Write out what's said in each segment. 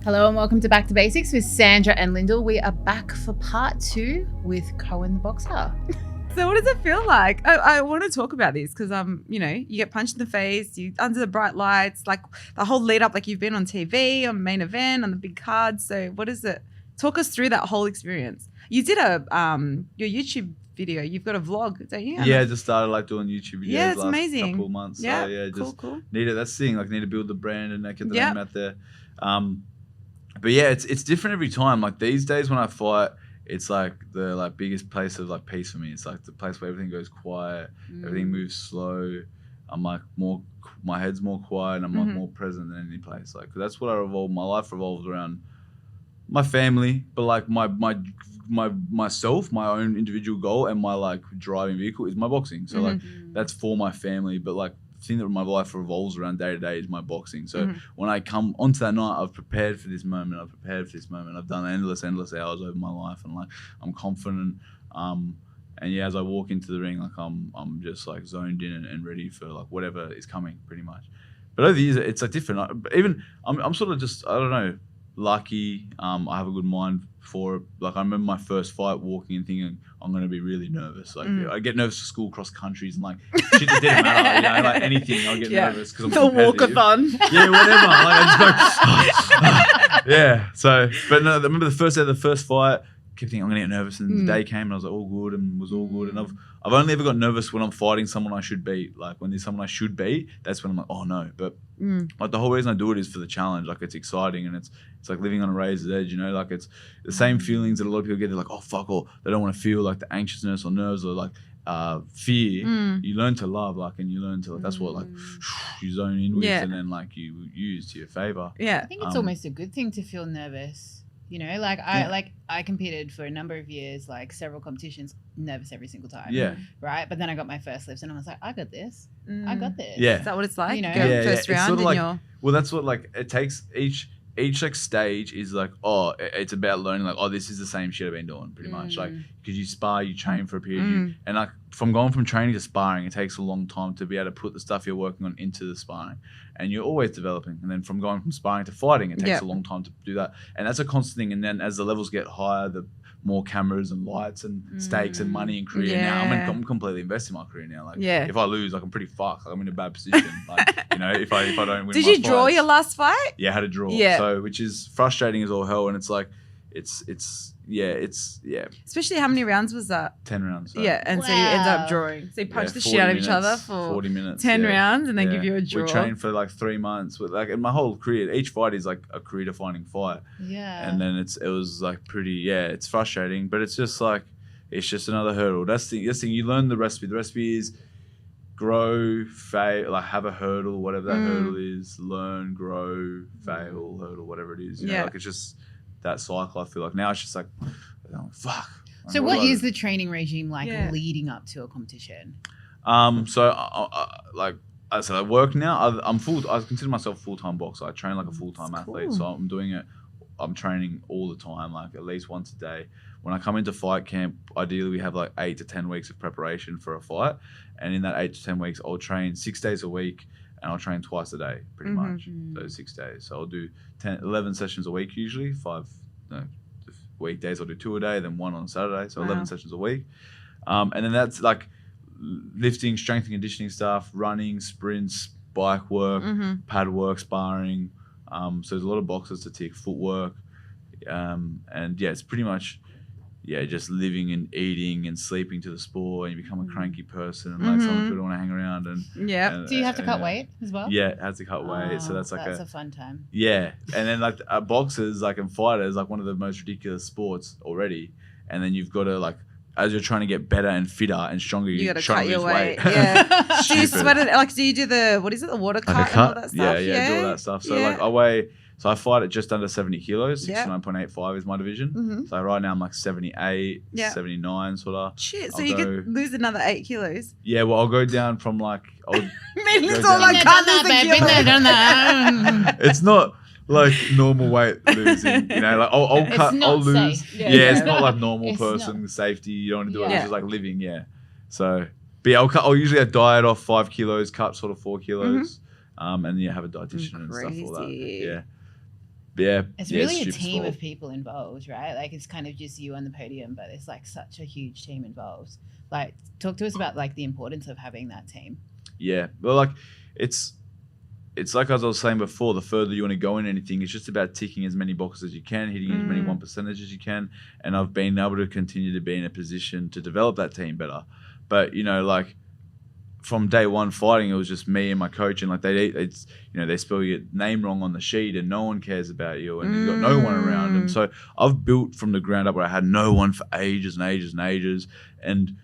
Hello and welcome to Back to Basics with Sandra and Lyndall. We are back for part 2 with Koen the Boxer. So what does it feel like? I want to talk about this because, you get punched in the face, you under the bright lights, like the whole lead up, like you've been on TV, on main event, on the big card. So what is it? Talk us through that whole experience. You did your YouTube video. You've got a vlog, don't you? Yeah, I just started doing YouTube videos. Yeah, it's last amazing. Couple of months. Yeah, so, yeah, just cool. That's the thing. Need to build the brand and get the name out there. But yeah, it's different every time. Like these days when I fight, it's like the biggest place of peace for me. It's like the place where everything goes quiet, everything moves slow. I'm my head's more quiet, and I'm more present than any place. Cause that's what my life revolves around. My family, but myself, my own individual goal, and my driving vehicle is my boxing. So that's for my family, but the thing that my life revolves around day to day is my boxing. So when I come onto that night, I've prepared for this moment. I've done endless hours over my life, and I'm confident. And yeah, as I walk into the ring, I'm just zoned in and ready for whatever is coming, pretty much. But over the years, it's different. Even I'm sort of just, I don't know, lucky. I have a good mind for it. I remember my first fight, walking and thinking I'm going to be really nervous. I get nervous for school, cross countries, and shit that didn't matter. Anything, I'll get nervous because I'm competitive. The walkathon. Yeah, whatever. I just go. Yeah. So, but no, I remember the first day of the first fight. Kept thinking I'm going to get nervous, and the day came, and I was all good, and was all good. And I've only ever got nervous when I'm fighting someone I should beat. When there's someone I should beat, that's when I'm oh no. But the whole reason I do it is for the challenge. It's exciting, and it's like living on a razor's edge. It's the same feelings that a lot of people get. They're oh fuck, or they don't want to feel the anxiousness or nerves or fear. You learn to love, and you learn to that's what you zone in with, and then you use to your favor. Yeah, I think it's almost a good thing to feel nervous. I competed for a number of years, several competitions, nervous every single time. Yeah. Right. But then I got my first lifts and I was like, I got this. I got this. Yeah. Is that what it's like? First round it's sort of well, that's what it takes each stage is it's about learning this is the same shit I've been doing pretty much because you spar, you train for a period and from going from training to sparring, it takes a long time to be able to put the stuff you're working on into the sparring, and you're always developing. And then from going from sparring to fighting, it takes a long time to do that, and that's a constant thing. And then as the levels get higher, the more cameras and lights and stakes and money and career. Now I'm completely invested in my career now. If I lose, I'm pretty fucked. I'm in a bad position. If I don't win. Did you draw your last fight? Yeah, I had a draw. Yeah. So which is frustrating as all hell, and it's Especially how many rounds was that? 10 rounds. So. Yeah, and so you end up drawing. So you punch the shit out of each other for 40 minutes, 10 rounds, and then give you a draw. We trained for 3 months with in my whole career. Each fight is a career defining fight. Yeah. And then it was pretty. It's frustrating, but it's just it's just another hurdle. That's the thing. You learn the recipe. The recipe is grow, fail, have a hurdle, whatever that hurdle is. Learn, grow, fail, hurdle, whatever it is. You know, it's just that cycle. I feel now it's just fuck. So what is the training regime leading up to a competition? So I said, I work now. I consider myself a full-time boxer. I train like a full-time athlete. So I'm doing it. I'm training all the time, at least once a day. When I come into fight camp, ideally we have 8 to 10 weeks of preparation for a fight. And in that 8 to 10 weeks, I'll train 6 days a week, and I'll train twice a day, pretty much, those 6 days. So I'll do 11 sessions a week usually, weekdays I'll do 2 a day, then 1 on Saturday, so 11 sessions a week. And then that's lifting, strength and conditioning stuff, running, sprints, bike work, pad work, sparring. So there's a lot of boxes to tick, footwork. And it's pretty much just living and eating and sleeping to the sport, and you become a cranky person, and some people don't want to hang around. And do you have to cut weight as well? Yeah, it has to cut weight. So that's a fun time. Yeah, and then boxers and fighters one of the most ridiculous sports already, and then you've got to as you're trying to get better and fitter and stronger, you got to try cut your weight. Yeah. Do you sweat it? Do you do the the water cut and all that stuff? Yeah, do all that stuff. So I weigh. So I fight at just under 70 kilos, 69.85 is my division. So right now I'm 78, 79 sort of. Shit, so you could lose another 8 kilos. Yeah, well I'll go down from can't lose It's not normal weight losing, I'll lose. Safe. It's not normal person safety. You don't want to do it. It's just living. So, but I'll usually diet off 5 kilos, cut sort of 4 kilos, and have a dietitian and stuff all that. Yeah. Yeah, It's yeah, really a stupid team sport. of people involved, right? Like it's kind of just you on the podium, but it's like such a huge team involved. Like, talk to us about like the importance of having that team. Yeah, well, like it's it's like as I was saying before, the further you want to go in anything, it's just about ticking as many boxes as you can, hitting as many 1% as you can. And I've been able to continue to be in a position to develop that team better. But, like from day one fighting, it was just me and my coach. And like they spell your name wrong on the sheet and no one cares about you and you got no one around. And so I've built from the ground up where I had no one for ages and ages and ages. And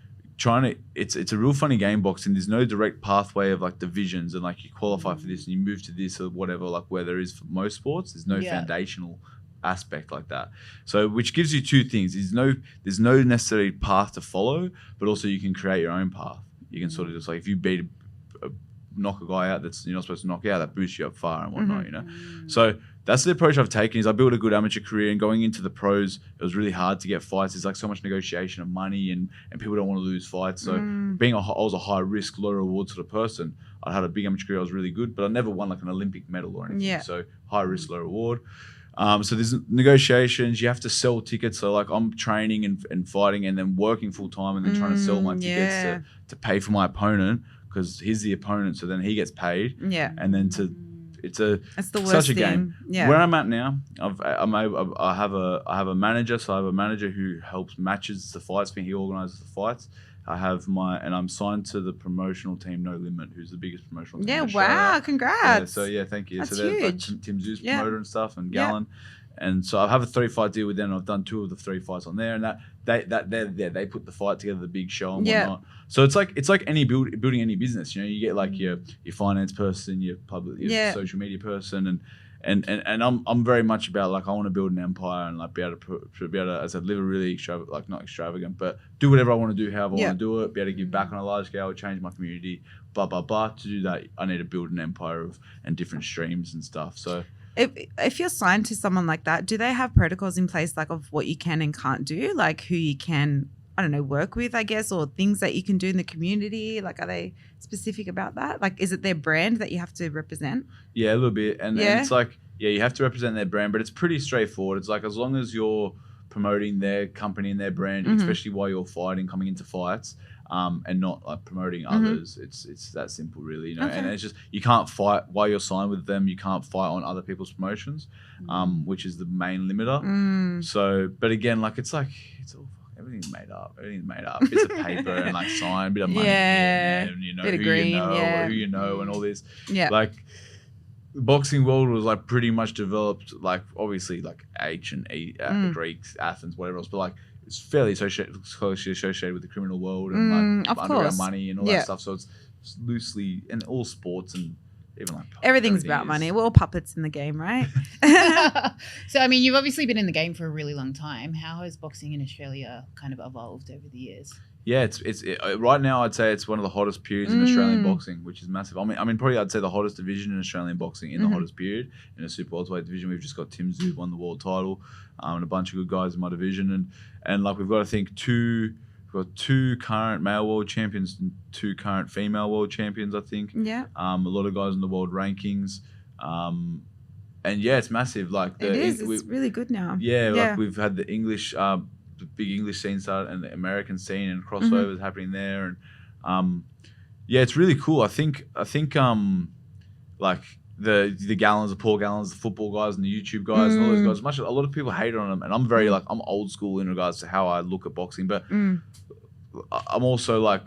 it's a real funny game, boxing. There's no direct pathway of like divisions and like you qualify for this and you move to this or whatever, like where there is for most sports. There's no foundational aspect like that. So which gives you two things. There's no necessary path to follow, but also you can create your own path. You can sort of just like if you knock a guy out that's you're not supposed to knock out, that boosts you up far and whatnot, So that's the approach I've taken. Is I built a good amateur career, and going into the pros, it was really hard to get fights. There's like so much negotiation of money, and people don't want to lose fights. So I was a high risk, low reward sort of person. I had a big amateur career. I was really good, but I never won like an Olympic medal or anything. Yeah. So high risk, low reward. So there's negotiations. You have to sell tickets. So like I'm training and fighting, and then working full time, and then trying to sell my tickets to pay for my opponent because he's the opponent. So then he gets paid. Yeah. And then it's the worst such a thing. game. Yeah. Where I'm at now, I have a manager. So I have a manager who helps matches the fights. He organizes the fights. I'm signed to the promotional team No Limit, who's the biggest promotional team. Yeah, in Australia. wow, congrats. Thank you. That's so they're huge. like Tim Zoo's Yeah. promoter and stuff, and Gallon. And so I have a 3-fight deal with them. I've done 2 of the 3 fights on there, and they put the fight together, the big show and whatnot. So it's like any building any business. You get like your finance person, your social media person, and I'm very much about like I want to build an empire and like be able to as I live a really not extravagant, but do whatever I want to do, however I want to do it. Be able to give back on a large scale, change my community, blah blah blah. To do that, I need to build an empire and different streams and stuff. So. If you're signed to someone like that, do they have protocols in place like of what you can and can't do? Like who you can, I don't know, work with, I guess, or things that you can do in the community? Like are they specific about that? Like is it their brand that you have to represent? Yeah, a little bit. And it's like, you have to represent their brand, but it's pretty straightforward. It's like as long as you're promoting their company and their brand, especially while you're fighting, coming into fights, and not like promoting others. It's that simple, really. And it's just you can't fight while you're signed with them. You can't fight on other people's promotions, which is the main limiter. So, but again, like it's all everything's made up. Bits of paper and like sign, bit of money, and bit of green, who you know, and all this. Yeah, like. The boxing world was like pretty much developed, like obviously like ancient Greeks, Athens, whatever else, but like it's fairly closely associated with the criminal world and like underground money and all that stuff. So it's loosely in all sports and even like everything's about money. We're all puppets in the game, right? So I mean, you've obviously been in the game for a really long time. How has boxing in Australia kind of evolved over the years? Yeah, it's right now I'd say it's one of the hottest periods in Australian boxing, which is massive. I mean, probably I'd say the hottest division in Australian boxing in the hottest period in the super welterweight division. We've just got Tim Zoo won the world title, and a bunch of good guys in my division, and like we've got I think we've got 2 current male world champions and 2 current female world champions. I think. Yeah. A lot of guys in the world rankings, and yeah, it's massive. Like it's really good now. Yeah, like we've had the English. The big English scene started and the American scene and crossovers happening there, and it's really cool. I think like the Gallons, the Paul Gallons, the football guys and the YouTube guys and all those guys. A lot of people hate on them, and I'm very like I'm old school in regards to how I look at boxing, but I'm also like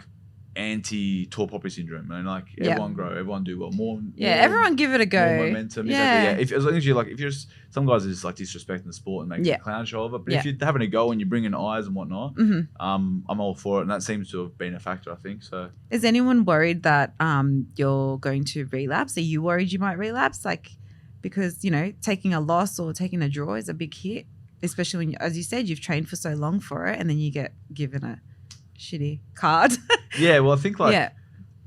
anti tall poppy syndrome, and like everyone grow, everyone do well, more everyone give it a go, more momentum. Exactly. As long as if you're some guys are just like disrespecting the sport and making a clown show of it, but if you're having a go and you're bringing eyes and whatnot, I'm all for it, and that seems to have been a factor, I think. So is anyone worried that you're going to relapse? Are you worried you might relapse, like because taking a loss or taking a draw is a big hit, especially when, as you said, you've trained for so long for it, and then you get given a shitty card. Well, I think like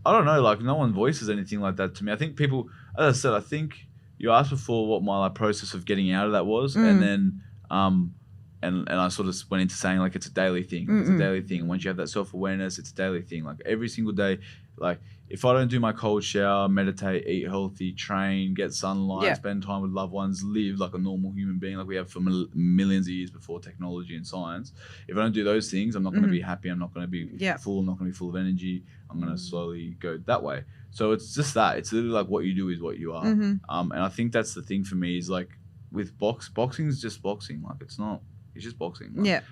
I don't know, like no one voices anything like that to me. I think people, as I said, I think you asked before what my like process of getting out of that was, and then and I sort of went into saying like it's a daily thing. It's a daily thing. Once you have that self-awareness, it's a daily thing. Like every single day, like if I don't do my cold shower, meditate, eat healthy, train, get sunlight, spend time with loved ones, live like a normal human being like we have for millions of years before technology and science, if I don't do those things, I'm not going to be happy. I'm not going to be full. I'm not going to be full of energy. I'm going to slowly go that way. So it's just that. It's literally like what you do is what you are. And I think that's the thing for me is like with boxing is just boxing. Like it's just boxing. Like,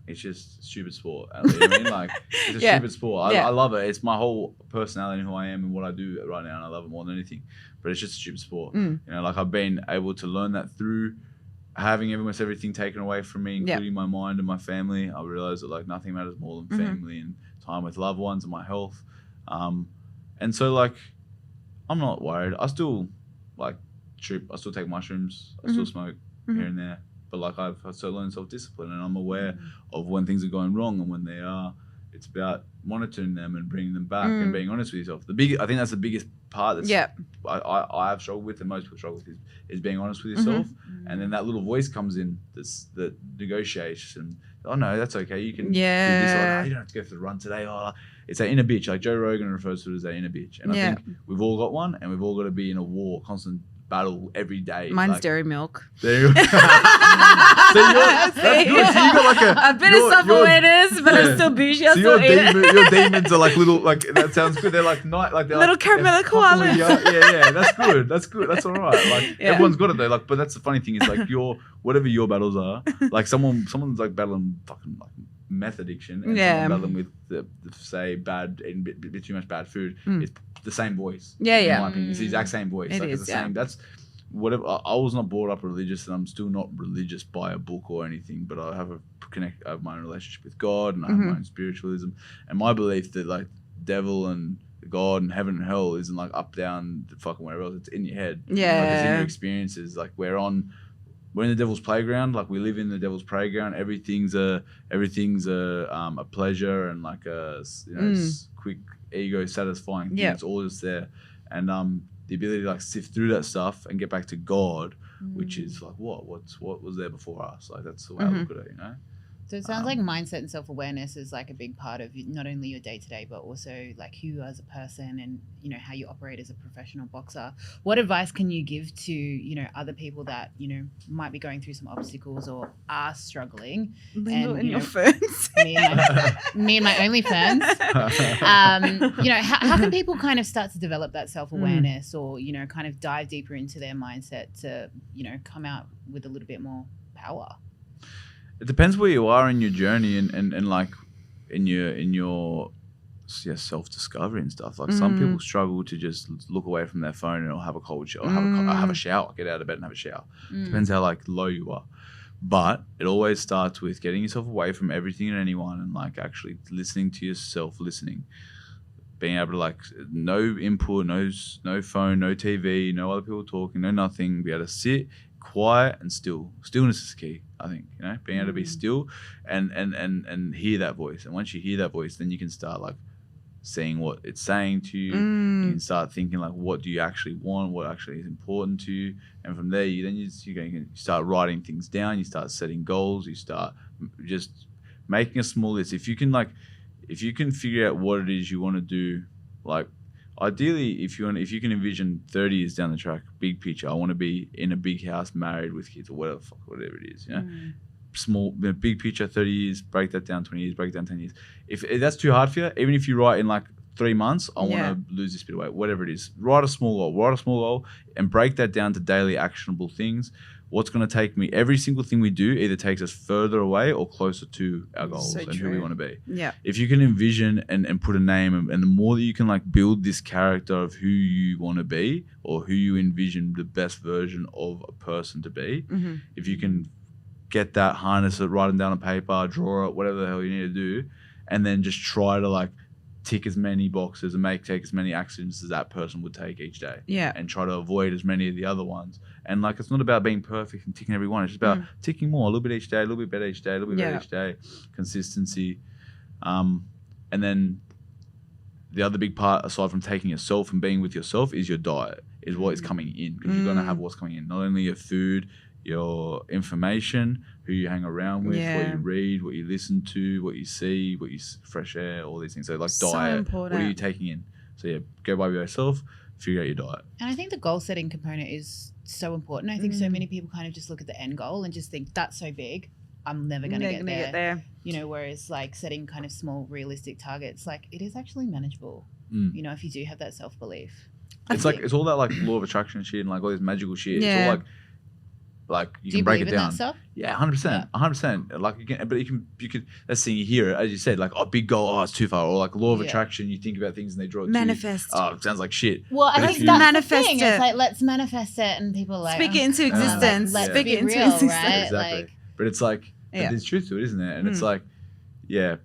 it's just stupid sport. You know what I mean? Like it's a stupid sport. I love it. It's my whole personality and who I am and what I do right now, and I love it more than anything. But it's just a stupid sport. You know, like I've been able to learn that through having almost everything taken away from me, including my mind and my family. I realized that like nothing matters more than family and time with loved ones and my health. And so like I'm not worried. I still like trip. I still take mushrooms. I still smoke here and there. But like I've so learned self-discipline, and I'm aware of when things are going wrong and when they are. It's about monitoring them and bringing them back and being honest with yourself. I think that's the biggest part that I have struggled with, and most people struggle with, is being honest with yourself. And then that little voice comes in that negotiates and, oh no, that's okay. You can do this. Or, you don't have to go for the run today. Oh, it's that inner bitch. Like Joe Rogan refers to it as that inner bitch. And I think we've all got one, and we've all got to be in a war, constant battle every day. Mine's like, dairy milk. There you go. That's good. So you got like a bit of self-awareness, but I'm still bougie. So your demons are like little, like that sounds good. They're like they're little caramel koalas. Yeah, that's good. That's good. That's all right. Like everyone's got it though. Like, but that's the funny thing is like whatever your battles are, like someone's like battling fucking like meth addiction, and someone battling with the say bad and bit too much bad food. It's the same voice. In my opinion, it's the exact same voice. It like, is. It's the same. That's whatever. I was not brought up religious, and I'm still not religious by a book or anything. But I have my own relationship with God, and I have my own spiritualism, and my belief that like devil and God and heaven and hell isn't like up, down, fucking wherever else. It's in your head. Like, it's in your experiences. Like we're in the devil's playground. Like we live in the devil's playground. Everything's a pleasure and like a quick ego satisfying thing. It's all just there, and the ability to like sift through that stuff and get back to God, which is like what was there before us. Like that's the way I look at it, you know. So it sounds like mindset and self-awareness is like a big part of not only your day-to-day, but also like who you are as a person and, you know, how you operate as a professional boxer. What advice can you give to, you know, other people that, you know, might be going through some obstacles or are struggling? And your ferns. me and my OnlyFans. You know, how can people kind of start to develop that self-awareness or, you know, kind of dive deeper into their mindset to, you know, come out with a little bit more power? It depends where you are in your journey and like in your self-discovery and stuff. Like some people struggle to just look away from their phone and have a cold shower, have a shower, get out of bed and have a shower. Depends how like low you are. But it always starts with getting yourself away from everything and anyone and like actually listening to yourself, being able to like no input, no phone, no TV, no other people talking, no nothing, be able to sit quiet and still. Stillness is key, I think, you know, being able to be still and hear that voice. And once you hear that voice, then you can start like seeing what it's saying to you. You can start thinking like, what do you actually want? What actually is important to you? And from there, you start writing things down. You start setting goals. You start just making a small list. If you can figure out what it is you want to do, like ideally, if you can envision 30 years down the track, big picture, I want to be in a big house, married with kids, or whatever it is, you know. Small, big picture, 30 years, break that down 20 years, break it down 10 years. If that's too hard for you, even if you write in like 3 months, I want to lose this bit of weight, whatever it is, write a small goal and break that down to daily actionable things. What's going to take me, every single thing we do either takes us further away or closer to our goals and who we want to be. Yeah. If you can envision and put a name, and the more that you can like build this character of who you want to be or who you envision the best version of a person to be, if you can get that, harness it, write it down on paper, draw it, whatever the hell you need to do, and then just try to like tick as many boxes and take as many actions as that person would take each day. Yeah. And try to avoid as many of the other ones. And like, it's not about being perfect and ticking every one. It's just about ticking more, a little bit each day, a little bit better each day, a little bit better each day. Consistency. And then the other big part, aside from taking yourself and being with yourself, is your diet, is what is coming in. Because you're going to have what's coming in. Not only your food, your information, who you hang around with, what Yeah. you read, what you listen to, what you see, fresh air, all these things. So like diet, important. what are you taking in? So yeah, go by yourself, figure out your diet. And I think the goal setting component is so important. I think so many people kind of just look at the end goal and just think that's so big, I'm never going to get there. You know, whereas like setting kind of small realistic targets, like it is actually manageable. You know, if you do have that self-belief. It's all that like law of attraction shit and like all this magical shit. Yeah. It's all like you Do can you break believe it in down. that stuff? Yeah, 100%, 100%. Like you can, but you could. That's the thing you hear it as you said, like big goal, it's too far, or like law of attraction. You think about things and they draw it. Manifest. To you. Oh, it sounds like shit. Well, I But think if that's you- the thing. Manifest it. It's like let's manifest it, and people are like Speak it into like, existence. let's Speak be it into real, existence. right? Exactly. Like, But it's like Yeah. there's truth to it, isn't it? And it's like, yeah,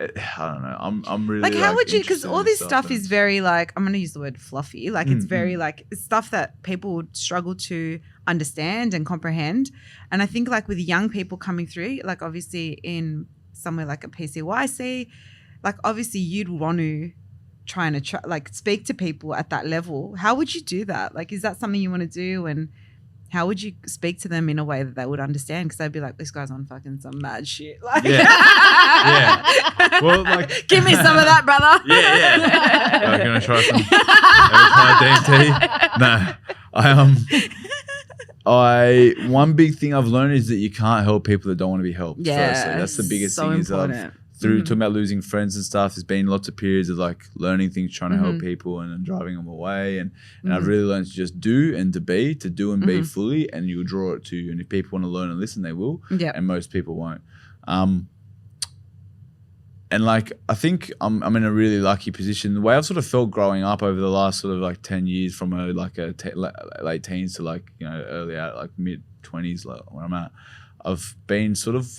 I don't know. I'm really Like how would you, because interested all in this stuff and- is very like, I'm going to use the word fluffy, like it's very like it's stuff that people would struggle to understand and comprehend. And I think like with young people coming through, like obviously in somewhere like a PCYC, like obviously you'd want to try and like speak to people at that level. How would you do that? Like is that something you want to do? And how would you speak to them in a way that they would understand? Because they'd be like, this guy's on fucking some mad shit. Like, Yeah. Well, like, give me some of that, brother. Yeah. Like, gonna try some. DMT? No. One big thing I've learned is that you can't help people that don't want to be helped. Yeah, Firstly. That's the biggest so thing. Is that important. through talking about losing friends and stuff, there's been lots of periods of like learning things, trying to help people and then driving them away. And I've really learned to just do and to do and be fully, and you'll draw it to you. And if people want to learn and listen, they will. Yeah. And most people won't. And like, I think I'm in a really lucky position. The way I've sort of felt growing up over the last sort of like 10 years from late teens to like, you know, early out, like mid 20s, like where I'm at, I've been sort of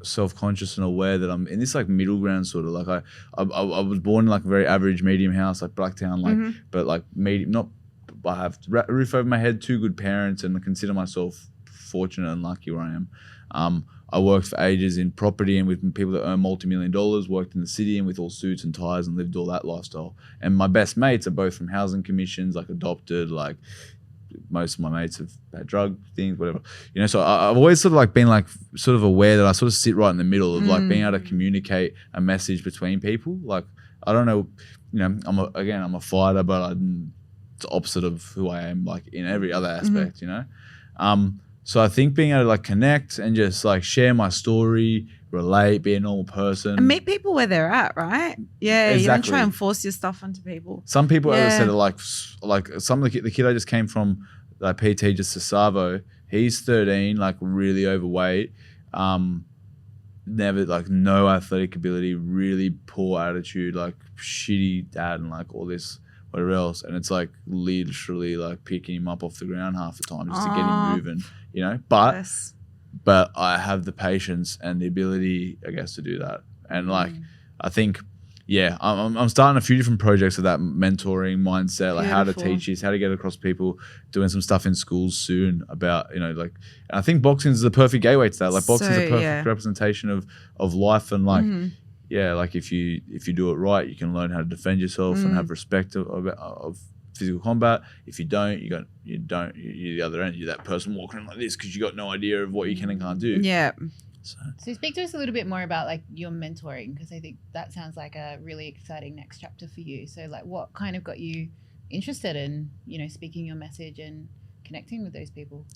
self-conscious and aware that I'm in this like middle ground sort of like I was born in like a very average medium house, like Blacktown, like, but like medium, not, I have a roof over my head, 2 good parents, and I consider myself fortunate and lucky where I am. I worked for ages in property and with people that earn multi-million dollars, worked in the city and with all suits and ties and lived all that lifestyle. And my best mates are both from housing commissions, like adopted, like most of my mates have had drug things, whatever. You know, so I've always sort of like been like sort of aware that I sort of sit right in the middle of like being able to communicate a message between people. Like, I don't know, you know, I'm a fighter, but it's the opposite of who I am, like in every other aspect, you know? So I think being able to like connect and just like share my story, relate, be a normal person. And meet people where they're at, right? Yeah, Exactly. you don't try and force your stuff onto people. Some people, as I said, Yeah. are like some of the kid I just came from, like PT, just to Savo. He's 13, like really overweight, never like no athletic ability, really poor attitude, like shitty dad, and like all this whatever else. And it's like literally like picking him up off the ground half the time just to get him moving, you know. Yes. But I have the patience and the ability, I guess, to do that. And like, I think, yeah, I'm starting a few different projects of that mentoring mindset, like how to Beautiful. teach this, how to get across people, doing some stuff in schools soon about, you know, like, and I think boxing is the perfect gateway to that. Like boxing is a So, perfect yeah. representation of life. And like, yeah, like if you do it right, you can learn how to defend yourself and have respect of physical combat. If you don't, you're the other end. You're that person walking around like this because you got no idea of what you can and can't do. Yeah. So speak to us a little bit more about like your mentoring, because I think that sounds like a really exciting next chapter for you. So like what kind of got you interested in, you know, speaking your message and connecting with those people?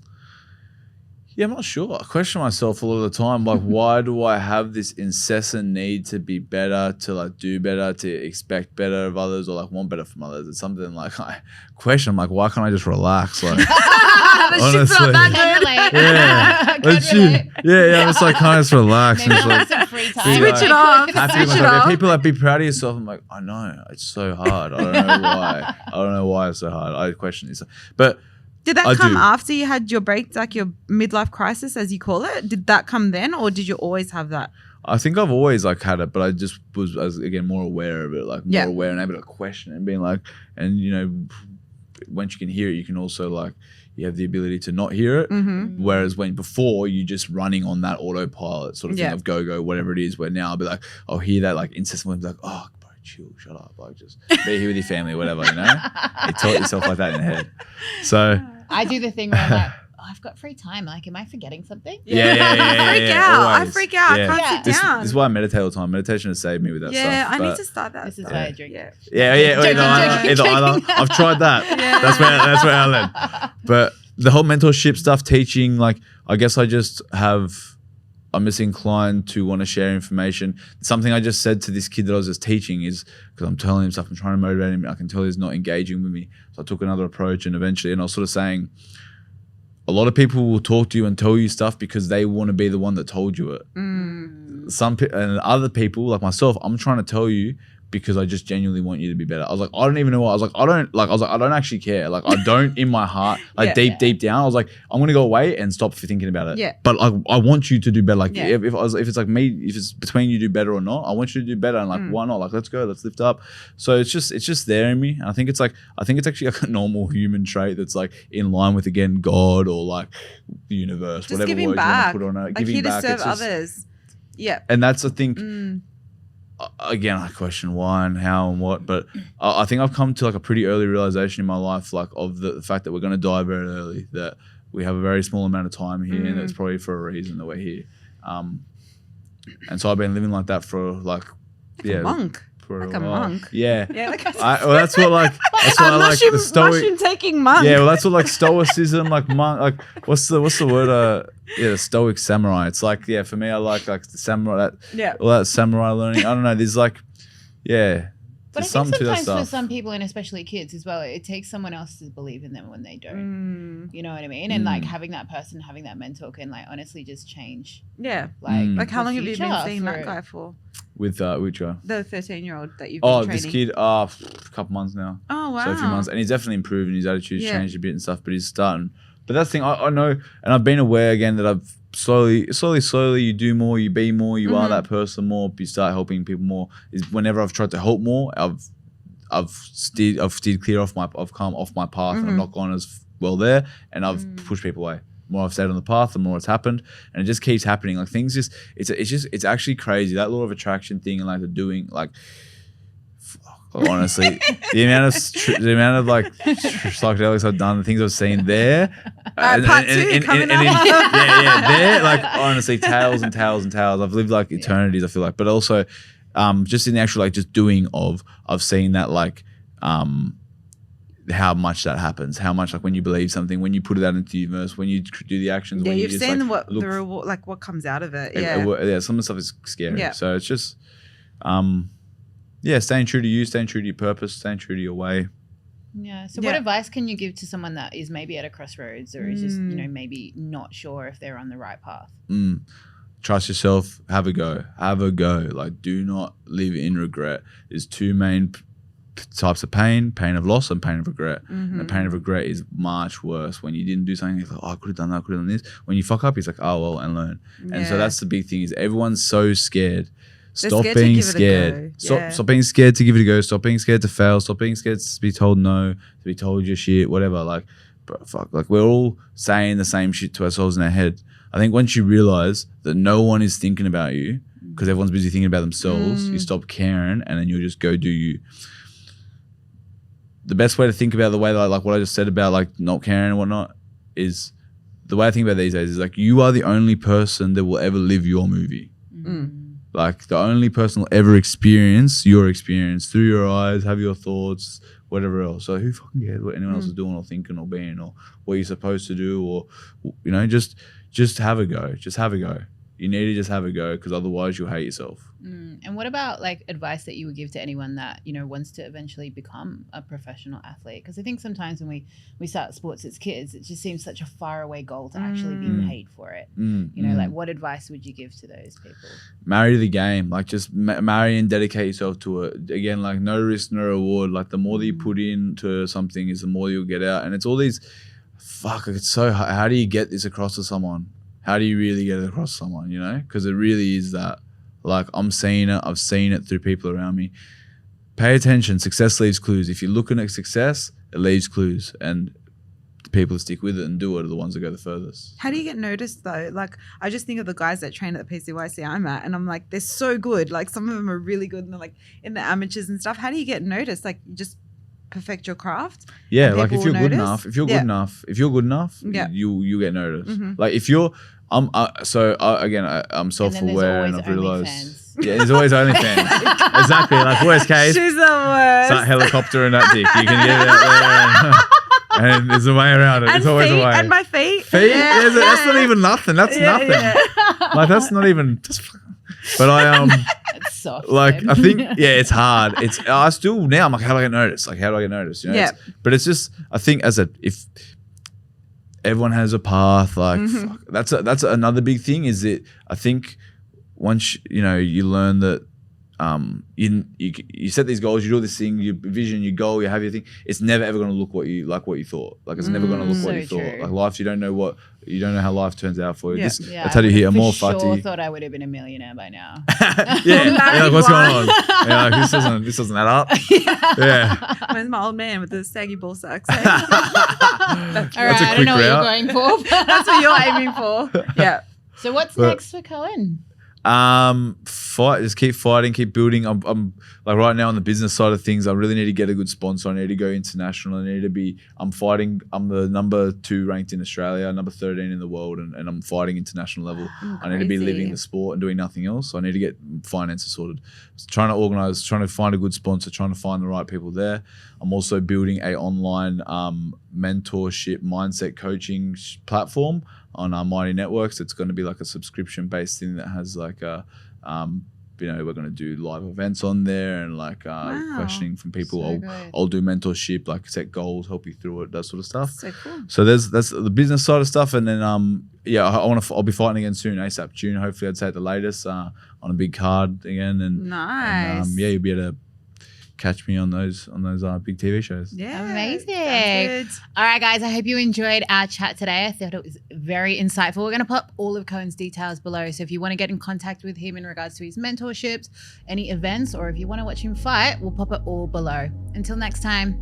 Yeah, I'm not sure. I question myself a lot of the time. Like, why do I have this incessant need to be better, to like do better, to expect better of others, or like want better from others? It's something like I question. I'm like, why can't I just relax? Like, The shit's not that Can relate. yeah, Can relate. yeah. It's like, can I just relax? Maybe And I'll it's have like, some free time. Switch it off. happy Switch with it myself. off. People like, be proud of yourself. I'm like, I know it's so hard. I don't know why. I don't know why it's so hard. I question this, but. Did that I come do. after you had your break, like your midlife crisis, as you call it? Did that come then, or did you always have that? I think I've always like had it, but I just was again more aware of it, like more aware and able to question it and being like, and you know, once you can hear it, you can also like, you have the ability to not hear it. Whereas when before you just running on that autopilot sort of thing of go, whatever it is, where now I'll be like, I'll hear that like incessantly, be like, oh, bro, chill, shut up, like just be here with your family, whatever, you know? You taught yourself like that in the head. So I do the thing where I'm like, oh, I've got free time. Like, am I forgetting something? I always. freak out. Yeah. I can't sit down. This is why I meditate all the time. Meditation has saved me with that stuff. Yeah, I need but- to start that. This is stuff. why I drink. Yeah. Joking. I've tried that. Yeah. That's where I learned. But the whole mentorship stuff, teaching, like, I guess I'm just inclined to want to share information. Something I just said to this kid that I was just teaching is, because I'm telling him stuff, I'm trying to motivate him, I can tell he's not engaging with me. So I took another approach, and eventually, and I was sort of saying, a lot of people will talk to you and tell you stuff because they want to be the one that told you it. And other people, like myself, I'm trying to tell you because I just genuinely want you to be better. I was like, I don't even know what. I was like, I don't actually care. Like, I don't in my heart, like deep down. I was like, I'm gonna go away and stop thinking about it. Yeah. But I want you to do better. Like, Yeah. if it's like me, if it's between you do better or not, I want you to do better. And like, why not? Like, let's go, let's lift up. So it's just there in me. And I think it's actually like a normal human trait that's like in line with, again, God or like the universe, Just whatever giving word back. you want to put on it. Like, Giving here to back. serve It's just- others. Yeah. And that's, I think, again, I question why and how and what, but I think I've come to like a pretty early realization in my life, like of the fact that we're going to die very early, that we have a very small amount of time here, and it's probably for a reason that we're here. And so I've been living like that for like a monk. for Like a a while. monk. Yeah. Yeah, like Well, that's what like a like the stoic. mushroom taking monk. Yeah, well, that's what like stoicism, like monk, like what's the word? The stoic samurai. It's like, yeah, for me, I like the samurai. All that samurai learning. I don't know. There's like, yeah. But I There's think something to that sometimes for stuff. some people, and especially kids as well, it takes someone else to believe in them when they don't. Mm. You know what I mean? And like having that person, having that mentor can like honestly just change. Yeah. Like, How the long have you been future seeing that for- guy for? With which guy? The 13-year-old that you've been Oh, training. this kid. A couple months now. Oh, wow. So a few months, and he's definitely improved, and his attitude's Yeah. changed a bit and stuff. But he's starting. But that's the thing I know, and I've been aware again that I've slowly, you do more, you be more, you are that person more. You start helping people more. Is whenever I've tried to help more, I've steered clear off I've come off my path, and I've not gone as well there, and I've pushed people away. The more I've stayed on the path, the more it's happened, and it just keeps happening. Like things just, it's actually crazy, that law of attraction thing, and like the doing, like, honestly, the amount of like psychedelics I've done, the things I've seen there, part two coming up. there, like honestly, tales and tales and tales. I've lived like eternities, I feel like, but also, just in the actual like just doing of seeing that like, how much that happens, how much like when you believe something, when you put it out into the universe, when you do the actions, Yeah, when you've you just, seen like, what look, the reward, like what comes out of it. yeah, some of the stuff is scary. Yeah. So it's just, staying true to you, staying true to your purpose, staying true to your way. Yeah. So what advice can you give to someone that is maybe at a crossroads or is just, maybe not sure if they're on the right path? Trust yourself. Have a go. Like, do not live in regret. There's two main types of pain of loss and pain of regret. And the pain of regret is much worse. When you didn't do something, you're like, oh, I could have done that, I could have done this. When you fuck up, it's like, oh, well, and learn. And so that's the big thing, is everyone's so scared. Stop scared to being give it a scared. go. Yeah. Stop being scared to give it a go. Stop being scared to fail. Stop being scared to be told no, to be told your shit, whatever. Like, bro, fuck. Like, we're all saying the same shit to ourselves in our head. I think once you realize that no one is thinking about you because everyone's busy thinking about themselves, you stop caring, and then you'll just go do you. The best way to think about the way that, like what I just said about like not caring and whatnot, is the way I think about these days is like, you are the only person that will ever live your movie. Like, the only person will ever experience your experience through your eyes, have your thoughts, whatever else. So who fucking cares what anyone else is doing or thinking or being or what you're supposed to do, or, you know, just have a go. Just have a go. You need to just have a go, because otherwise you'll hate yourself. And what about like advice that you would give to anyone that, you know, wants to eventually become a professional athlete? Because I think sometimes when we start sports as kids, it just seems such a faraway goal to actually be paid for it. You know, like what advice would you give to those people? Marry the game. Like, just marry and dedicate yourself to it. Again, like, no risk, no reward. Like, the more that you put into something is the more you'll get out. And it's all these, it's so hard. How do you get this across to someone? How do you really get it across to someone, you know? Because it really is that. Like, I'm seeing it. I've seen it through people around me. Pay attention. Success leaves clues. If you're looking at success, it leaves clues. And the people who stick with it and do it are the ones that go the furthest. How do you get noticed though? Like, I just think of the guys that train at the PCYC I'm at, and I'm like, they're so good. Like, some of them are really good, and they're like in the amateurs and stuff. How do you get noticed? Like, you just perfect your craft. Yeah, and like if people you're will good notice. enough, if you're good enough, Yeah. you get noticed. Mhm. Like if you're, I'm again, I'm And then there's self-aware and always I've realized. OnlyFans. Yeah, there's always OnlyFans. Exactly. Like worst case, She's the worst. that helicopter and that dick. You can get it out there, and there's a way around it. And There's always feet, a way. and my feet. Feet? Yeah. That's not even nothing. That's Yeah, nothing. yeah. Like that's not even. But It's soft. like then. I think it's hard. I still now I'm like, how do I get noticed? Like how do I get noticed? You know, Yeah. but it's just I think if everyone has a path, like fuck, that's another big thing. Is that I think once you learn that you set these goals, you do this thing, your vision, your goal, you have your thing. It's never ever going to look what you thought. Like it's never going to look what So you thought. true. Like life, you don't know how life turns out for you. Yeah. This, Yeah, I tell you here, I'm for more sure fucked. thought I would have been a millionaire by now. Yeah, like what's going on? Yeah, like, this doesn't add up. Yeah. Where's my old man with the saggy ball sacks? All right, That's a I don't quick know what route. you're going for. That's what you're aiming for. Yeah. So what's But- next for Koen? Fight, just keep fighting, keep building. I'm like right now on the business side of things, I really need to get a good sponsor. I need to go international. I'm fighting. I'm the number 2 ranked in Australia, number 13 in the world, and I'm fighting international level. I need to be living the sport and doing nothing else. So I need to get finances sorted. Trying to organize, trying to find a good sponsor, trying to find the right people there. I'm also building a online mentorship mindset coaching platform on our Mighty Networks. It's going to be like a subscription-based thing that has like a, we're going to do live events on there and like questioning from people. So good. I'll do mentorship, like set goals, help you through it, that sort of stuff. So cool. So that's the business side of stuff, and then I'll be fighting again soon, ASAP June. Hopefully, I'd say at the latest on a big card again, and Nice. you'll be able to catch me on those big TV shows. Yeah. Amazing. Sounds All right, guys, I hope you enjoyed our chat today. I thought it was very insightful. We're going to pop all of Koen's details below. So if you want to get in contact with him in regards to his mentorships, any events, or if you want to watch him fight, we'll pop it all below. Until next time.